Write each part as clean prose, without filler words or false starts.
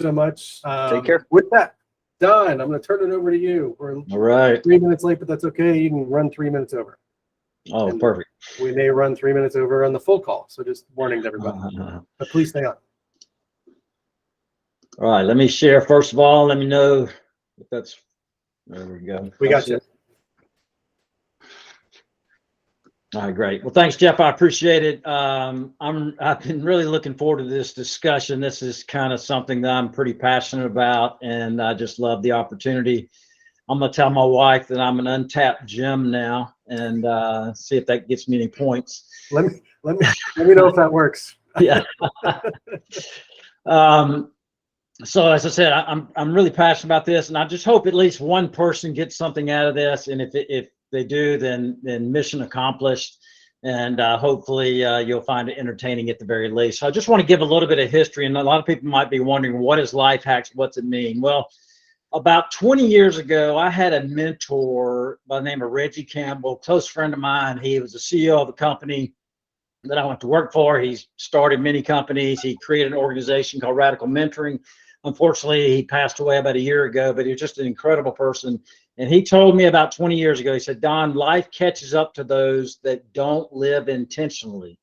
so much. Take care. With that, Don, I'm going to turn it over to you. We're All right. 3 minutes late, but that's okay. You can run 3 minutes over. Oh, And perfect. we may run 3 minutes over on the full call. So just warning to everybody. But please stay on. All right. Let me share. First of all, let me know if that's, there we go. We got you. All right, great. Well, thanks, Jeff. I appreciate it. I've been really looking forward to this discussion. This is kind of something that I'm pretty passionate about, and I just love the opportunity. I'm gonna tell my wife that I'm an untapped gem now, and see if that gets me any points. Let me know if that works. Yeah. So as I said, I'm really passionate about this, and I just hope at least one person gets something out of this. And if they do, then mission accomplished. And hopefully you'll find it entertaining at the very least. So I just want to give a little bit of history, and a lot of people might be wondering, what is Lifehacks? What's it mean? Well, about 20 years ago, I had a mentor by the name of Reggie Campbell, close friend of mine. He was the CEO of a company that I went to work for. He started many companies. He created an organization called Radical Mentoring. Unfortunately, he passed away about a year ago, but he was just an incredible person. And he told me about 20 years ago, he said, Don, life catches up to those that don't live intentionally.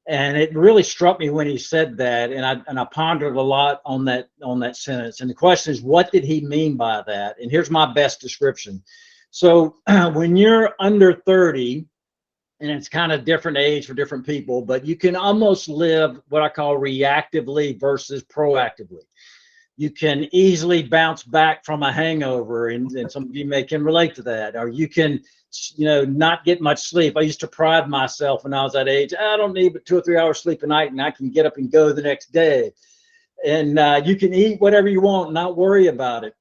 And it really struck me when he said that, and I pondered a lot on that sentence. And the question is, what did he mean by that? And here's my best description. So when you're under 30, and it's kind of different age for different people, but you can almost live what I call reactively versus proactively. You can easily bounce back from a hangover, and some of you can relate to that. Or you can, not get much sleep. I used to pride myself when I was that age. I don't need but 2 or 3 hours sleep a night, and I can get up and go the next day. And you can eat whatever you want, not worry about it.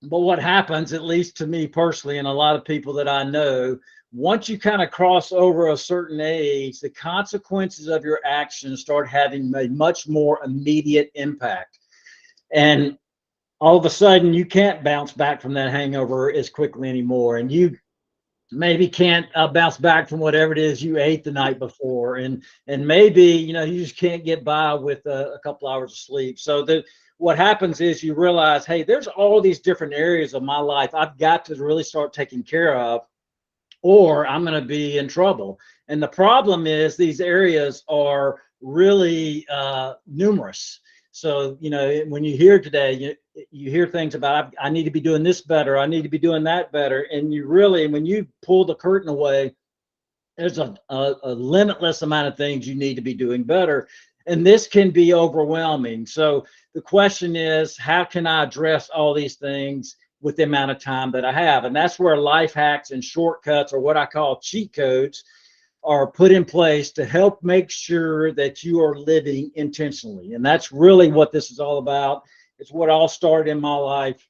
But what happens, at least to me personally, and a lot of people that I know, once you kind of cross over a certain age, the consequences of your actions start having a much more immediate impact. And all of a sudden, you can't bounce back from that hangover as quickly anymore. And you maybe can't bounce back from whatever it is you ate the night before. And maybe, you just can't get by with a couple hours of sleep. So what happens is you realize, hey, there's all these different areas of my life I've got to really start taking care of, or I'm going to be in trouble. And the problem is these areas are really numerous. So, when you hear today, you hear things about, I need to be doing this better. I need to be doing that better. And when you pull the curtain away, there's a limitless amount of things you need to be doing better. And this can be overwhelming. So the question is, how can I address all these things with the amount of time that I have? And that's where life hacks and shortcuts, or what I call cheat codes, are put in place to help make sure that you are living intentionally. And that's really what this is all about. It's what all started in my life.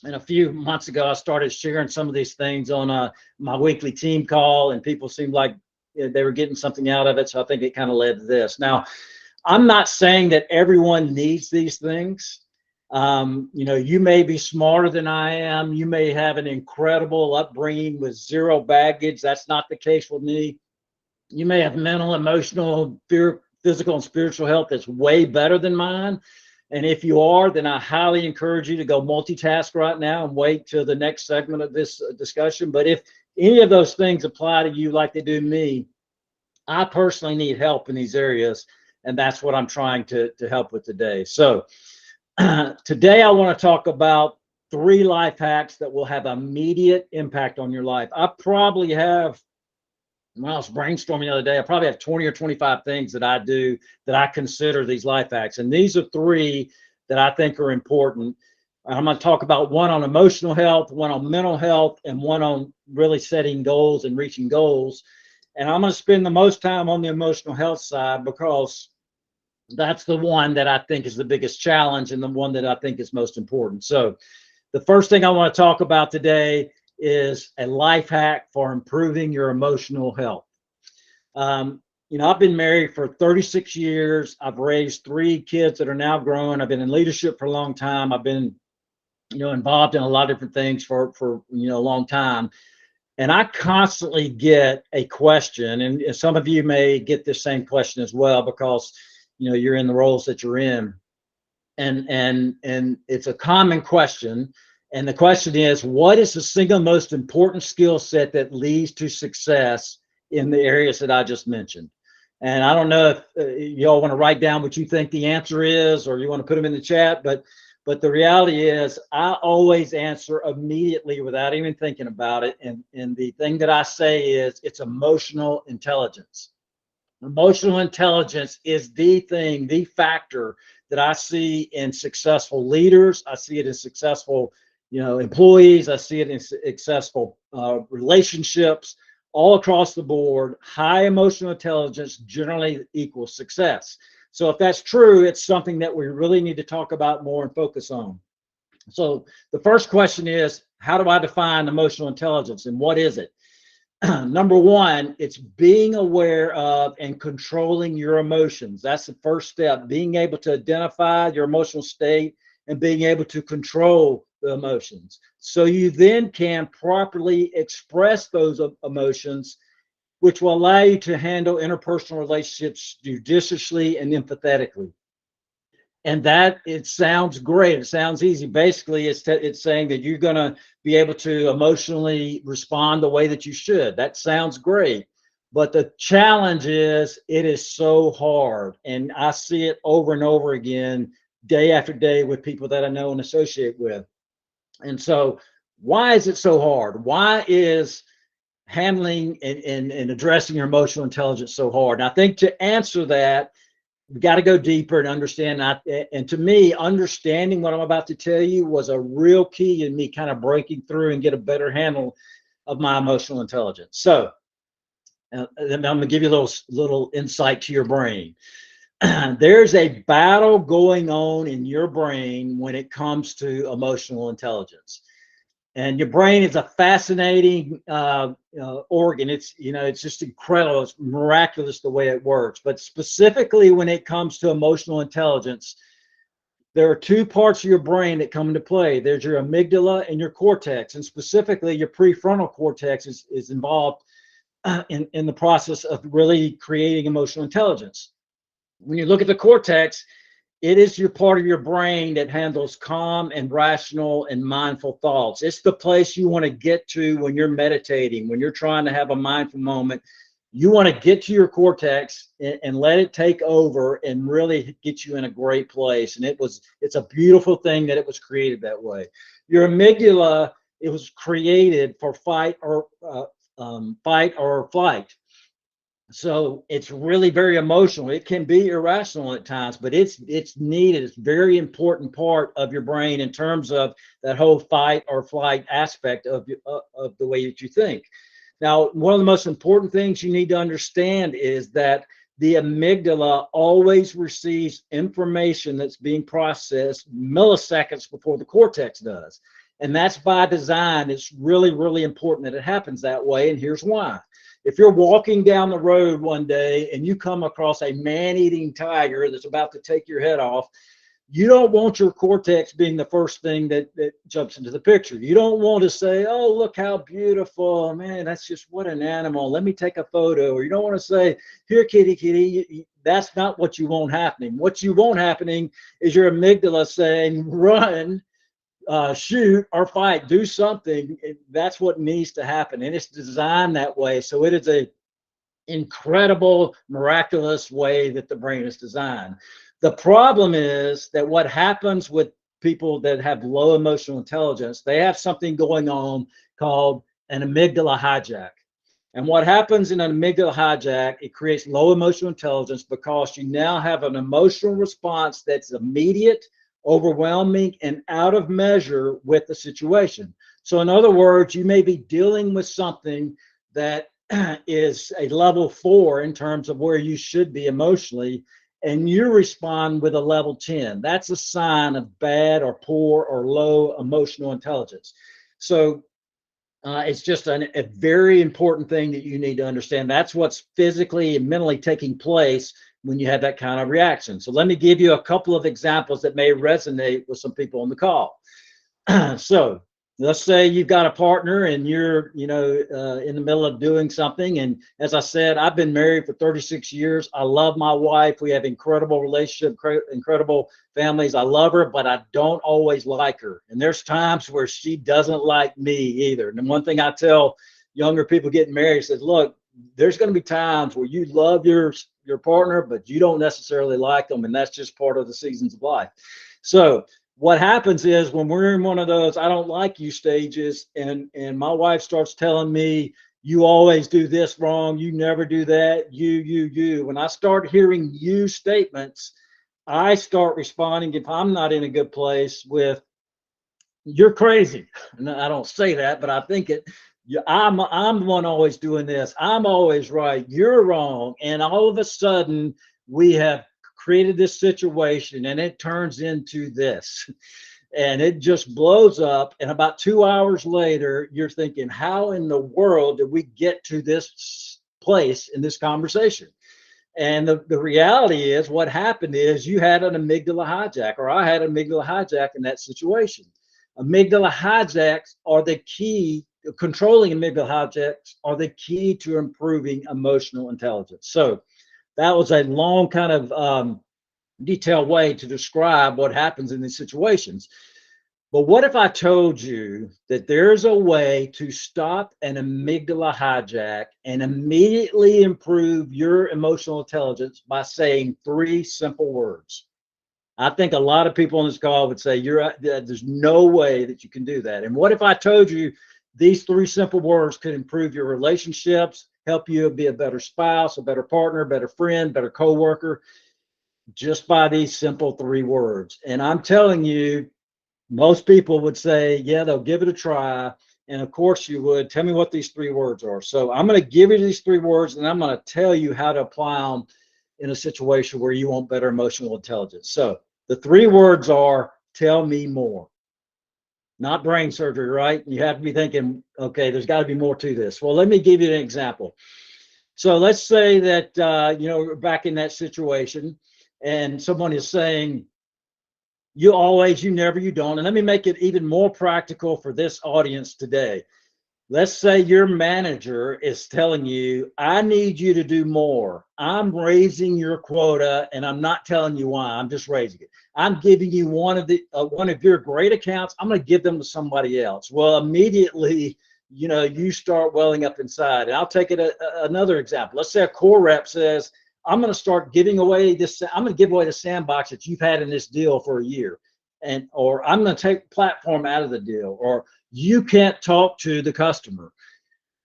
And a few months ago, I started sharing some of these things on my weekly team call, and people seemed like they were getting something out of it. So I think it kind of led to this. Now, I'm not saying that everyone needs these things. You may be smarter than I am. You may have an incredible upbringing with zero baggage. That's not the case with me. You may have mental, emotional, physical, and spiritual health that's way better than mine. And if you are, then I highly encourage you to go multitask right now and wait till the next segment of this discussion. But if any of those things apply to you like they do me, I personally need help in these areas. And that's what I'm trying to help with today. So today I want to talk about 3 life hacks that will have immediate impact on your life. I probably have, when I was brainstorming the other day, I probably have 20 or 25 things that I do that I consider these life hacks. And these are 3 that I think are important. I'm going to talk about one on emotional health, one on mental health, and one on really setting goals and reaching goals. And I'm going to spend the most time on the emotional health side, because that's the one that I think is the biggest challenge and the one that I think is most important. So the first thing I want to talk about today is a life hack for improving your emotional health. I've been married for 36 years. I've raised 3 kids that are now grown. I've been in leadership for a long time. I've been, involved in a lot of different things for a long time. And I constantly get a question, and some of you may get the same question as well, because, you're in the roles that you're in. and it's a common question. And the question is, what is the single most important skill set that leads to success in the areas that I just mentioned? And I don't know if y'all want to write down what you think the answer is, or you want to put them in the chat, but the reality is I always answer immediately without even thinking about it. And the thing that I say is it's emotional intelligence. Emotional intelligence is the thing, the factor that I see in successful leaders. I see it in successful, employees. I see it in successful relationships all across the board. High emotional intelligence generally equals success. So if that's true, it's something that we really need to talk about more and focus on. So the first question is, how do I define emotional intelligence, and what is it? Number one, it's being aware of and controlling your emotions. That's the first step, being able to identify your emotional state and being able to control the emotions. So you then can properly express those emotions, which will allow you to handle interpersonal relationships judiciously and empathetically. And that, it sounds great. It sounds easy. Basically, it's saying that you're going to be able to emotionally respond the way that you should. That sounds great. But the challenge is it is so hard. And I see it over and over again, day after day, with people that I know and associate with. And so why is it so hard? Why is handling and addressing your emotional intelligence so hard? And I think to answer that, we got to go deeper and understand that. And to me, understanding what I'm about to tell you was a real key in me kind of breaking through and get a better handle of my emotional intelligence. So then I'm going to give you a little insight to your brain. There's a battle going on in your brain when it comes to emotional intelligence. And your brain is a fascinating organ. It's just incredible. It's miraculous the way it works. But specifically when it comes to emotional intelligence, there are two parts of your brain that come into play. There's your amygdala and your cortex. And specifically, your prefrontal cortex is involved in the process of really creating emotional intelligence. When you look at the cortex, it is your part of your brain that handles calm and rational and mindful thoughts. It's the place you want to get to when you're meditating, when you're trying to have a mindful moment. You want to get to your cortex and let it take over and really get you in a great place. And it's a beautiful thing that it was created that way. Your amygdala, it was created for fight or flight. So it's really very emotional. It can be irrational at times, but it's needed. It's a very important part of your brain in terms of that whole fight or flight aspect of the way that you think. Now, one of the most important things you need to understand is that the amygdala always receives information that's being processed milliseconds before the cortex does. And that's by design. It's really, really important that it happens that way. And here's why. If you're walking down the road one day and you come across a man-eating tiger that's about to take your head off, you don't want your cortex being the first thing that jumps into the picture. You don't want to say, oh, look how beautiful, man, that's just what an animal. Let me take a photo. Or you don't want to say, here, kitty, kitty. That's not what you want happening. What you want happening is your amygdala saying, run, shoot or fight, do something. That's what needs to happen, and it's designed that way. So it is a incredible, miraculous way that the brain is designed. The problem is that what happens with people that have low emotional intelligence, they have something going on called an amygdala hijack. And what happens in an amygdala hijack, it creates low emotional intelligence because you now have an emotional response that's immediate, overwhelming, and out of measure with the situation. So in other words, you may be dealing with something that is a level 4 in terms of where you should be emotionally, and you respond with a level 10. That's a sign of bad or poor or low emotional intelligence. So it's just a very important thing that you need to understand. That's what's physically and mentally taking place when you have that kind of reaction. So let me give you a couple of examples that may resonate with some people on the call. So let's say you've got a partner and you're, in the middle of doing something. And as I said, I've been married for 36 years. I love my wife. We have incredible relationship, incredible families. I love her, but I don't always like her. And there's times where she doesn't like me either. And one thing I tell younger people getting married is, look, there's going to be times where you love your partner, but you don't necessarily like them. And that's just part of the seasons of life. So what happens is when we're in one of those I don't like you stages, and my wife starts telling me, you always do this wrong, you never do that, you. When I start hearing you statements, I start responding, if I'm not in a good place, with, you're crazy. And I don't say that, but I think it. I'm the one always doing this. I'm always right. You're wrong. And all of a sudden, we have created this situation, and it turns into this, and it just blows up. And about 2 hours later, you're thinking, how in the world did we get to this place in this conversation? And the reality is, what happened is you had an amygdala hijack, or I had an amygdala hijack in that situation. Amygdala hijacks are the key. Controlling amygdala hijacks are the key to improving emotional intelligence. So that was a long kind of detailed way to describe what happens in these situations. But what if I told you that there's a way to stop an amygdala hijack and immediately improve your emotional intelligence by saying 3 simple words? I think a lot of people on this call would say, there's no way that you can do that. And what if I told you these 3 simple words could improve your relationships, help you be a better spouse, a better partner, better friend, better coworker, just by these simple 3 words? And I'm telling you, most people would say, yeah, they'll give it a try. And of course you would. Tell me what these 3 words are. So I'm going to give you these 3 words, and I'm going to tell you how to apply them in a situation where you want better emotional intelligence. So the 3 words are, tell me more. Not brain surgery, right? You have to be thinking, okay, there's got to be more to this. Well, let me give you an example. So let's say that, we're back in that situation, and someone is saying, you always, you never, you don't. And let me make it even more practical for this audience today. Let's say your manager is telling you, I need you to do more. I'm raising your quota, and I'm not telling you why. I'm just raising it. I'm giving you one of your great accounts. I'm going to give them to somebody else. Well, immediately, you start welling up inside. And I'll take it another example. Let's say a core rep says, I'm going to start giving away this. I'm going to give away the sandbox that you've had in this deal for a year, or I'm going to take platform out of the deal, or you can't talk to the customer.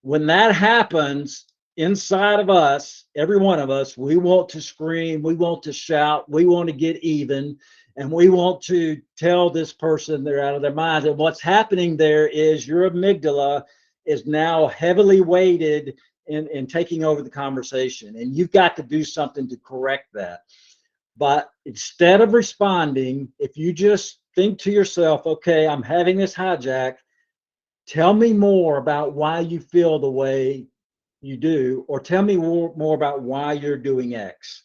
When that happens inside of us, every one of us, we want to scream, we want to shout, we want to get even, and we want to tell this person they're out of their minds. And what's happening there is your amygdala is now heavily weighted in taking over the conversation, and you've got to do something to correct that. But instead of responding, if you just think to yourself, okay, I'm having this hijack, tell me more about why you feel the way you do, or tell me more about why you're doing X.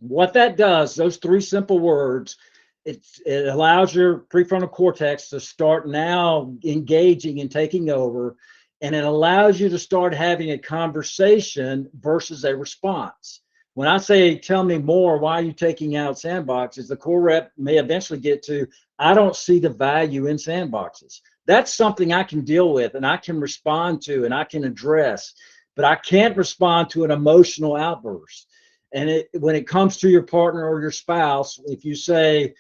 What that does, those 3 simple words, it allows your prefrontal cortex to start now engaging and taking over, and it allows you to start having a conversation versus a response. When I say, tell me more, why are you taking out sandboxes? The core rep may eventually get to, I don't see the value in sandboxes. That's something I can deal with, and I can respond to, and I can address, but I can't respond to an emotional outburst. And when it comes to your partner or your spouse, if you say,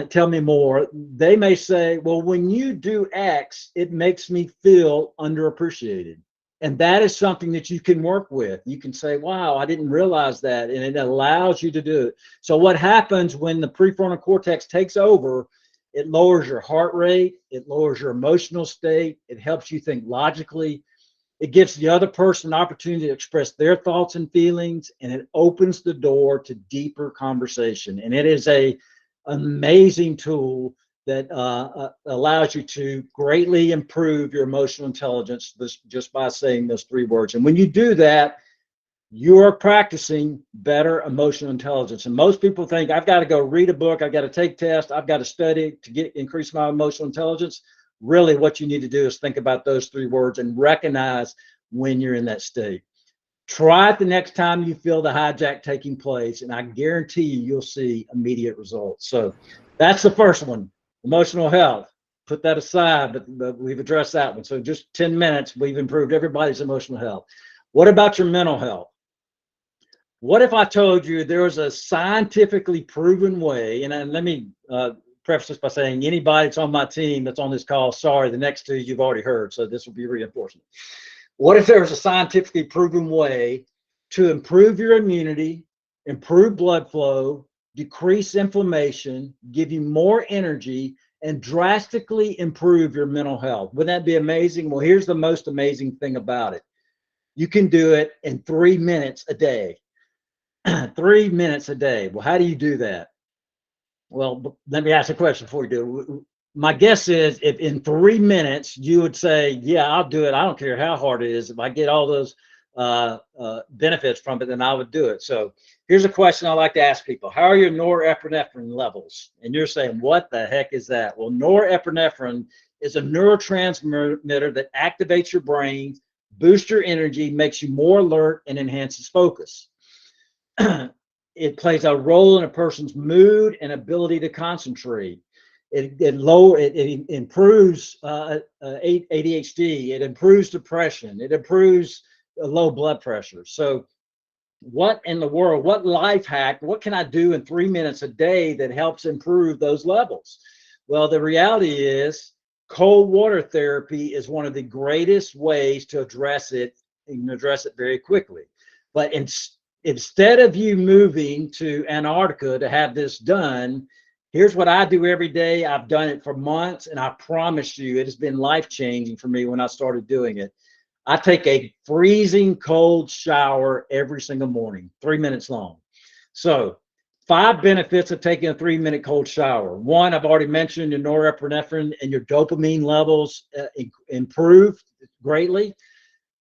tell me more, they may say, well, when you do X, it makes me feel underappreciated. And that is something that you can work with. You can say, wow, I didn't realize that. And it allows you to do it. So what happens when the prefrontal cortex takes over, it lowers your heart rate, it lowers your emotional state, it helps you think logically, it gives the other person an opportunity to express their thoughts and feelings, and it opens the door to deeper conversation. And it is an amazing tool that allows you to greatly improve your emotional intelligence just by saying those 3 words. And when you do that, you are practicing better emotional intelligence. And most people think, I've got to go read a book, I've got to take tests, I've got to study to increase my emotional intelligence. really what you need to do is think about those 3 words and recognize when you're in that state. Try it the next time you feel the hijack taking place, and I guarantee you'll see immediate results. So that's the first one, emotional health. Put that aside, but we've addressed that one. So just 10 minutes, we've improved everybody's emotional health. What about your mental health? What if I told you there was a scientifically proven way, and let me preface this by saying anybody that's on my team that's on this call, sorry, the next 2 you've already heard, so this will be reinforcement. What if there was a scientifically proven way to improve your immunity, improve blood flow, decrease inflammation, give you more energy, and drastically improve your mental health? Wouldn't that be amazing? Well, here's the most amazing thing about it. You can do it in 3 minutes a day. 3 minutes a day. Well, how do you do that? Well, let me ask a question before you do it. My guess is if in 3 minutes you would say, yeah, I'll do it. I don't care how hard it is. If I get all those benefits from it, then I would do it. So here's a question I like to ask people. How are your norepinephrine levels? And you're saying, what the heck is that? Well, norepinephrine is a neurotransmitter that activates your brain, boosts your energy, makes you more alert, and enhances focus. It plays a role in a person's mood and ability to concentrate. It improves ADHD. It improves depression. It improves low blood pressure. So what in the world, what life hack, what can I do in 3 minutes a day that helps improve those levels? Well, the reality is cold water therapy is one of the greatest ways to address it, and address it very quickly. But instead of you moving to Antarctica to have this done, here's what I do every day. I've done it for months, and I promise you it has been life-changing for me when I started doing it. I take a freezing cold shower every single morning, 3 minutes long. So 5 benefits of taking a 3-minute cold shower. 1, I've already mentioned, your norepinephrine and your dopamine levels improve greatly.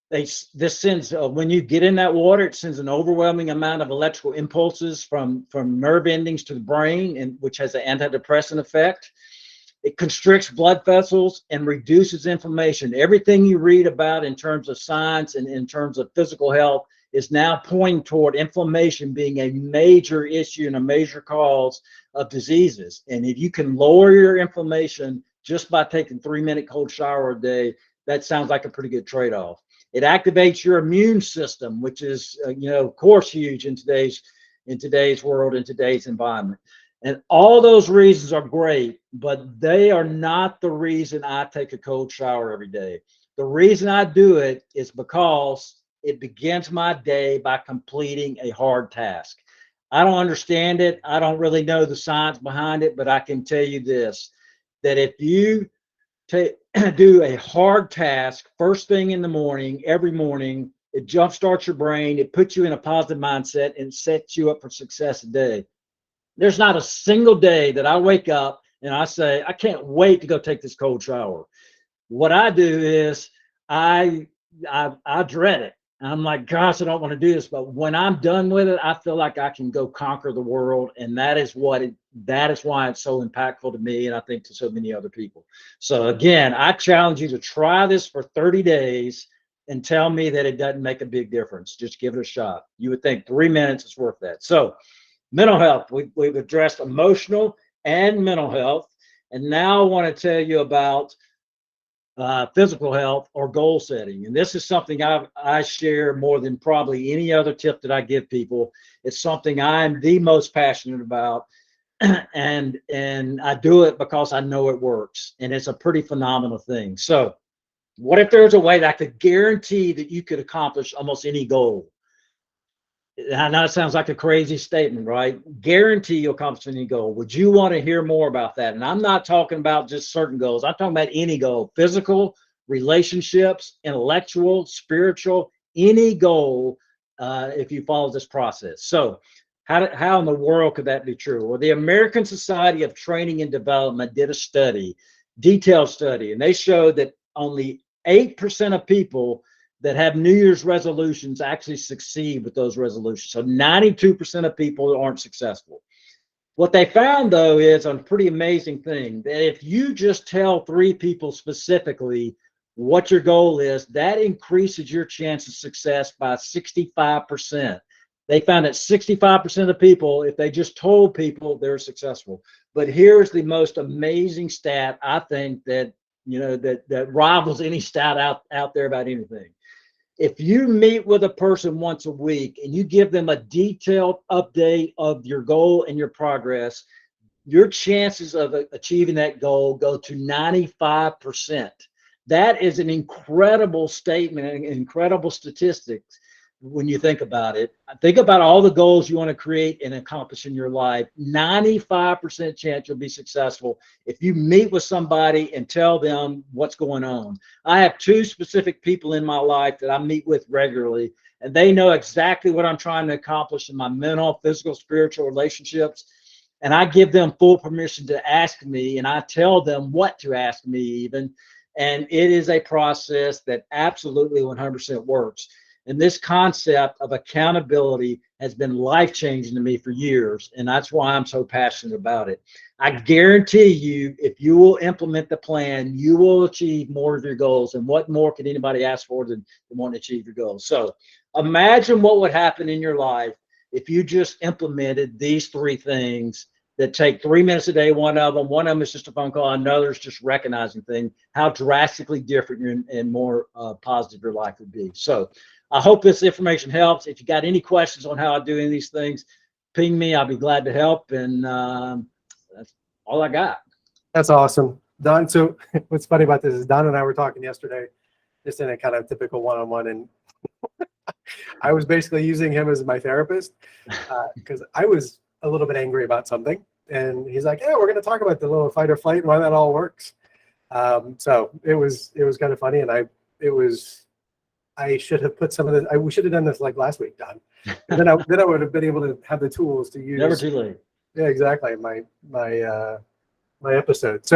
This sends, when you get in that water, it sends an overwhelming amount of electrical impulses from nerve endings to the brain, and which has an antidepressant effect. It constricts blood vessels and reduces inflammation. Everything you read about in terms of science and in terms of physical health is now pointing toward inflammation being a major issue and a major cause of diseases. And if you can lower your inflammation just by taking 3-minute cold shower a day, that sounds like a pretty good trade-off. It activates your immune system, which is, of course, huge in today's world, in today's environment. And all those reasons are great, but they are not the reason I take a cold shower every day. The reason I do it is because it begins my day by completing a hard task. I don't understand it. I don't really know the science behind it, but I can tell you this, that if you do a hard task first thing in the morning, every morning, it jumpstarts your brain, it puts you in a positive mindset, and sets you up for success today. There's not a single day that I wake up and I say, I can't wait to go take this cold shower. What I do is I dread it. I'm like, gosh, I don't want to do this. But when I'm done with it, I feel like I can go conquer the world. And that is why it's so impactful to me, and I think to so many other people. So again, I challenge you to try this for 30 days and tell me that it doesn't make a big difference. Just give it a shot. You would think 3 minutes is worth that. So mental health, we've addressed emotional and mental health. And now I want to tell you about physical health or goal setting. And this is something I share more than probably any other tip that I give people. It's something I'm the most passionate about. And I do it because I know it works. And it's a pretty phenomenal thing. So what if there's a way that I could guarantee that you could accomplish almost any goal? I know it sounds like a crazy statement, right? Guarantee you'll accomplish any goal. Would you want to hear more about that? And I'm not talking about just certain goals. I'm talking about any goal: physical, relationships, intellectual, spiritual, any goal, if you follow this process. So how in the world could that be true? Well, the American Society of Training and Development did a detailed study, and they showed that only 8% of people that have New Year's resolutions actually succeed with those resolutions. So 92% of people aren't successful. What they found, though, is a pretty amazing thing, that if you just tell 3 people specifically what your goal is, that increases your chance of success by 65%. They found that 65% of the people, if they just told people, they're successful. But here's the most amazing stat, I think, that that rivals any stat out there about anything. If you meet with a person once a week and you give them a detailed update of your goal and your progress, your chances of achieving that goal go to 95%. That is an incredible statement, an incredible statistics when you think about it. Think about all the goals you want to create and accomplish in your life. 95% chance you'll be successful if you meet with somebody and tell them what's going on. I have 2 specific people in my life that I meet with regularly, and they know exactly what I'm trying to accomplish in my mental, physical, spiritual relationships. And I give them full permission to ask me, and I tell them what to ask me even. And it is a process that absolutely 100% works. And this concept of accountability has been life-changing to me for years, and that's why I'm so passionate about it. I guarantee you, if you will implement the plan, you will achieve more of your goals. And what more could anybody ask for than want to achieve your goals? So imagine what would happen in your life if you just implemented these 3 things that take 3 minutes a day. One of them is just a phone call. Another is just recognizing things, how drastically different and more positive your life would be. So I hope this information helps. If you got any questions on how I do any of these things, ping me. I'll be glad to help. And that's all I got. That's awesome, Don. So what's funny about this is Don and I were talking yesterday, just in a kind of typical one-on-one, and I was basically using him as my therapist because I was a little bit angry about something, and he's like, "Yeah, we're going to talk about the little fight or flight and why that all works." So it was kind of funny, and I should have put some of this. We should have done this like last week, Don. Then I would have been able to have the tools to use. Never too late. Yeah, exactly. My episode. So